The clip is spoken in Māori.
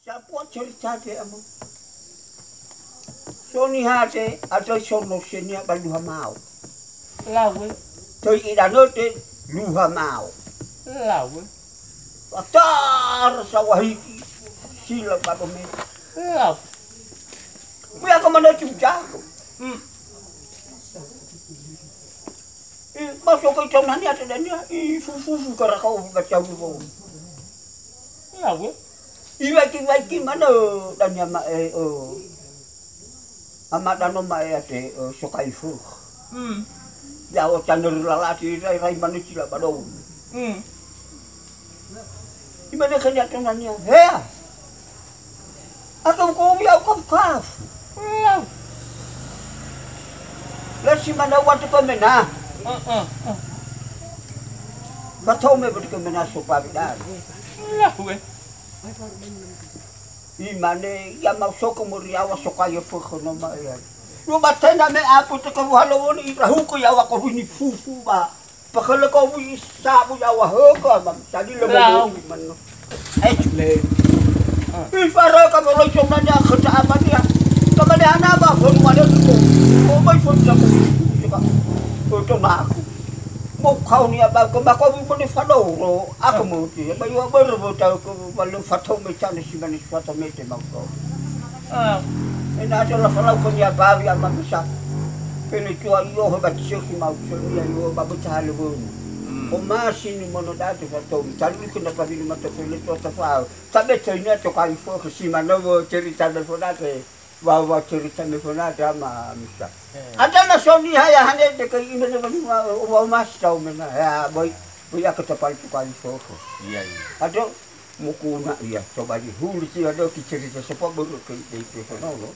Siapa cerita dia amo? Soni hate atau sono senia baluha mau. Lewuö. Toi idanote luha mau. Lewuö. Atar sawahiki sila babome. Lewuö. Kuya ka mana cucaku. Masuk ke dalam ni ada dia. Fufu kara kau baca dulu. Lewuö. Iwaki mana dan ya amat dan mae ate SOGAYÖ. Ya o channel lalati rai manusia badau. Gimana kenyataannya? Heh. Atau kau ya kau kaf. Lasi mana waktu kau mena? Batau me waktu kau mena sopabidan. Lewuö. Imane ya mau soko muriawa SOGAYÖ FÖKHÖ no mae. Lu batena me apu te ko halawon irahu ko yawa ko ni fufu ba. Pakala ko wi sabu yawa ho ko mam tadi le mo man. Le. Ifara ka mo lo choma nya khata amania. Kamane ana ba ko mana ko. Ko mai fo sa ko. Ko to na aku. Mo kau ni ba ko ba ko mo ni fado ro aku mo ti. Ba yo ba ro ta ko ba lo fato me chane si mani fato me te ma ko. Ina ada la ko ya ba ya ma bisa. Pene ko yo ho ba ti ki ma ko ya yo ba ba ta le bo. O masih ni mono datu fato. Tadi ko na pa bili mata ko le to ta fa. Sabe to ina to kai fo si ma no cerita telefonate. Wa cerita telefonate ama misa. Ada na soni haya hane de kai ina wa mas tau mena. Ya boy ya ke tapal tu kai fo. Iya iya. Ada mukuna iya coba di hulu sih ada cerita sepa baru ke itu no.